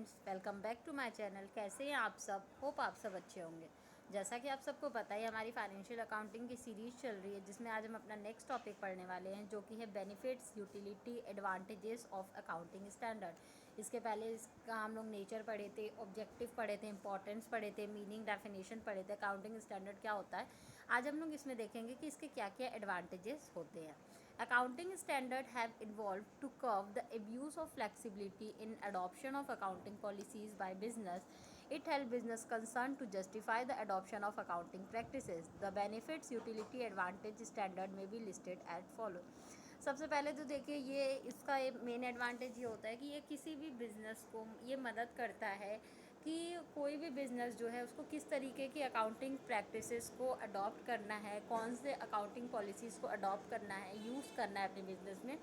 Welcome back to my channel. कैसे हैं आप सब? होप आप सब अच्छे होंगे। जैसा कि आप सबको पता है, हमारी फाइनेंशियल अकाउंटिंग की सीरीज़ चल रही है, जिसमें आज हम अपना नेक्स्ट टॉपिक पढ़ने वाले हैं, जो कि है benefits, utility, advantages of accounting standard. इसके पहले इसका हम लोग नेचर पढ़े थे, ऑब्जेक्टिव पढ़े थे, इंपॉर्टेंस पढ़े थे, मीनिंग, डेफिनेशन पढ़े थे, अकाउंटिंग स्टैंडर्ड क्या होता है। आज हम लोग इसमें देखेंगे कि इसके क्या क्या एडवांटेजेस होते हैं। Accounting standards have evolved to curb the abuse of flexibility in adoption of accounting policies by business. It helps business concerned to justify the adoption of accounting practices. The benefits, utility, advantage standard may be listed as follow. सबसे पहले तो देखिए, ये इसका main advantage ये होता है कि ये किसी भी बिज़नेस को ये मदद करता है कि कोई भी बिज़नेस जो है उसको किस तरीके की अकाउंटिंग प्रैक्टिसेस को अडॉप्ट करना है, कौन से अकाउंटिंग पॉलिसीज़ को अडॉप्ट करना है, यूज़ करना है अपने बिज़नेस में।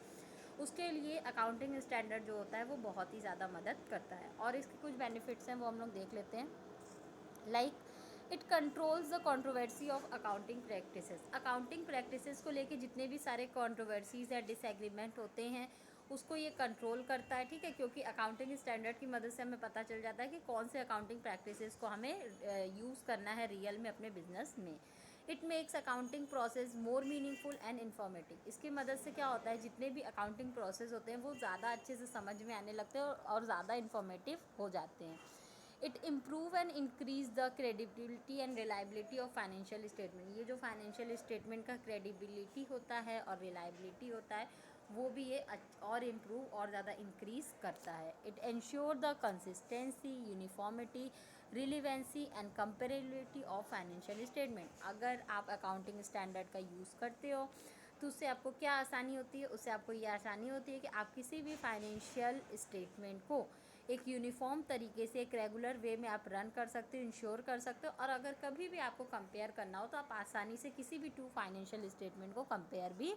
उसके लिए अकाउंटिंग स्टैंडर्ड जो होता है वो बहुत ही ज़्यादा मदद करता है। और इसके कुछ बेनिफिट्स हैं, वो हम लोग देख लेते हैं। Like it controls the controversy of accounting practices. Accounting practices को लेके जितने भी सारे कंट्रोवर्सीज या डिसएग्रीमेंट होते हैं, उसको ये कंट्रोल करता है, ठीक है। क्योंकि अकाउंटिंग स्टैंडर्ड की मदद से हमें पता चल जाता है कि कौन से अकाउंटिंग प्रैक्टिसेस को हमें यूज़ करना है रियल में अपने बिजनेस में। It makes accounting process more meaningful and informative. इसकी मदद से क्या होता है, जितने भी अकाउंटिंग प्रोसेस होते हैं वो ज़्यादा अच्छे से समझ में आने लगते हैं और ज़्यादा इन्फॉर्मेटिव हो जाते हैं। It improve and increase the credibility and reliability of financial statement. ये जो फाइनेंशियल स्टेटमेंट का क्रेडिबिलिटी होता है और रिलायबिलिटी होता है, वो भी ये और इम्प्रूव और ज़्यादा इंक्रीज करता है। It ensure the consistency, uniformity, relevancy and comparability of financial statement. अगर आप अकाउंटिंग स्टैंडर्ड का यूज़ करते हो तो उससे आपको क्या आसानी होती है? उससे आपको ये आसानी होती है कि आप किसी भी फाइनेंशियल स्टेटमेंट को एक यूनिफॉर्म तरीके से, एक रेगुलर वे में आप रन कर सकते हो, इंश्योर कर सकते हो। और अगर कभी भी आपको कंपेयर करना हो तो आप आसानी से किसी भी टू फाइनेंशियल स्टेटमेंट को कंपेयर भी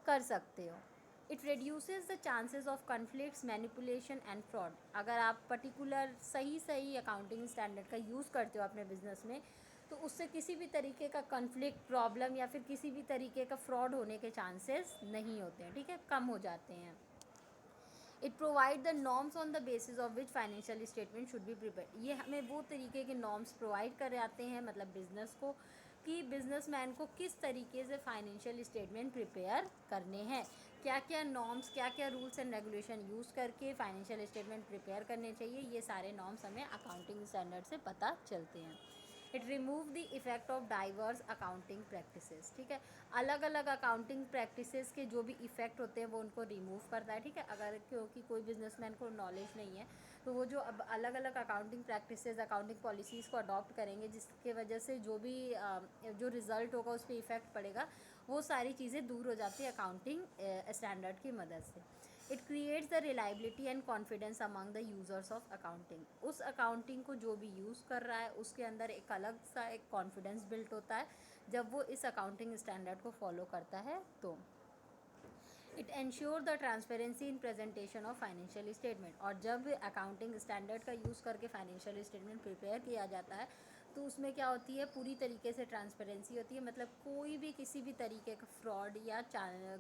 कर सकते हो। It reduces the chances of conflicts, manipulation and fraud. अगर आप पर्टिकुलर सही अकाउंटिंग स्टैंडर्ड का यूज़ करते हो अपने बिजनेस में, तो उससे किसी भी तरीके का कन्फ्लिक्ट, प्रॉब्लम या फिर किसी भी तरीके का फ्रॉड होने के चांसेस नहीं होते हैं, ठीक है, कम हो जाते हैं। It provide the norms on the basis of which financial statement should be prepare. ये हमें वो तरीके के नॉर्म्स प्रोवाइड कर जाते हैं, मतलब बिजनेस को, कि बिजनेसमैन को किस तरीके से फाइनेंशियल स्टेटमेंट प्रिपेयर करने हैं, क्या क्या नॉर्म्स, क्या क्या रूल्स एंड रेगुलेशन यूज़ करके फाइनेंशियल स्टेटमेंट प्रिपेयर करने चाहिए। ये सारे नॉर्म्स हमें अकाउंटिंग स्टैंडर्ड से पता चलते हैं। It remove the effect of diverse accounting practices, ठीक है। अलग अलग अकाउंटिंग प्रैक्टिसेस के जो भी इफेक्ट होते हैं वो उनको रिमूव करता है, ठीक है। अगर क्योंकि कोई बिजनेसमैन को नॉलेज नहीं है, तो वो जो अब अलग अलग अकाउंटिंग प्रैक्टिसेस, अकाउंटिंग पॉलिसीज़ को अडॉप्ट करेंगे, जिसके वजह से जो भी जो रिज़ल्ट होगा उस पर इफेक्ट पड़ेगा, वो सारी चीज़ें दूर हो जाती है अकाउंटिंग स्टैंडर्ड की मदद से। It creates the reliability and confidence among the users of accounting. उस अकाउंटिंग को जो भी यूज़ कर रहा है उसके अंदर एक अलग सा एक कॉन्फिडेंस बिल्ट होता है जब वो इस अकाउंटिंग स्टैंडर्ड को फॉलो करता है। तो it ensure the transparency in presentation of financial statement. और जब अकाउंटिंग स्टैंडर्ड का यूज़ करके फाइनेंशियल स्टेटमेंट प्रिपेयर किया जाता है, तो उसमें क्या होती है, पूरी तरीके से ट्रांसपेरेंसी होती है, मतलब कोई भी किसी भी तरीके का फ्रॉड या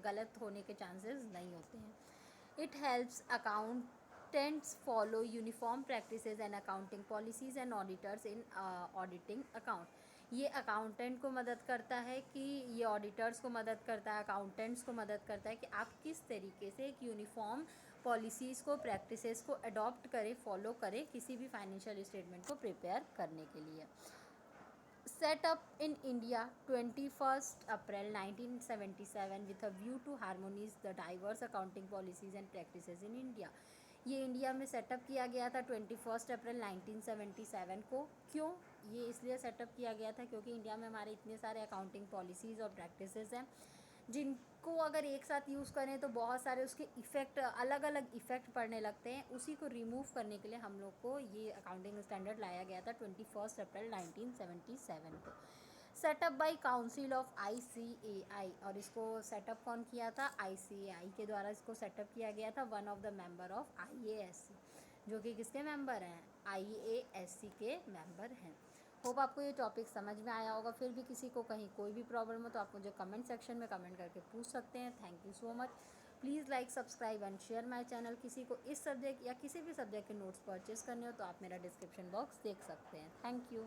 गलत होने के चांसेस नहीं होते हैं। It helps accountants follow uniform practices and accounting policies and auditors in auditing account। ये अकाउंटेंट को मदद करता है कि ये ऑडिटर्स को मदद करता है, अकाउंटेंट्स को मदद करता है कि आप किस तरीके से एक यूनिफॉर्म पॉलिसीज़ को, प्रैक्टिसेस को अडॉप्ट करें, फॉलो करें किसी भी फाइनेंशियल स्टेटमेंट को प्रिपेयर करने के लिए। Set up in India 21st April 1977 with a view to harmonize the diverse accounting policies and practices in India। ये इंडिया में सेटअप किया गया था 21 अप्रैल 1977 को। क्यों ये इसलिए सेटअप किया गया था? क्योंकि इंडिया में हमारे इतने सारे अकाउंटिंग पॉलिसीज़ और प्रैक्टिसेस हैं जिनको अगर एक साथ यूज़ करें तो बहुत सारे उसके इफ़ेक्ट, अलग अलग इफ़ेक्ट पड़ने लगते हैं। उसी को रिमूव करने के लिए हम लोग को ये अकाउंटिंग स्टैंडर्ड लाया गया था 21 अप्रैल 1977 को। Setup by council of ICAI। और इसको सेटअप कौन किया था? ICAI के द्वारा इसको सेटअप किया गया था। One of the member of IASC, जो कि किसके मेंबर हैं? IASC के मेंबर हैं। होप आपको ये टॉपिक समझ में आया होगा। फिर भी किसी को कहीं कोई भी प्रॉब्लम हो तो आप मुझे कमेंट सेक्शन में कमेंट करके पूछ सकते हैं। Thank you so much. Please like, subscribe and share my channel. किसी को इस सब्जेक्ट या किसी भी सब्जेक्ट के नोट्स परचेज़ करने हो तो आप मेरा डिस्क्रिप्शन बॉक्स देख सकते हैं। Thank you.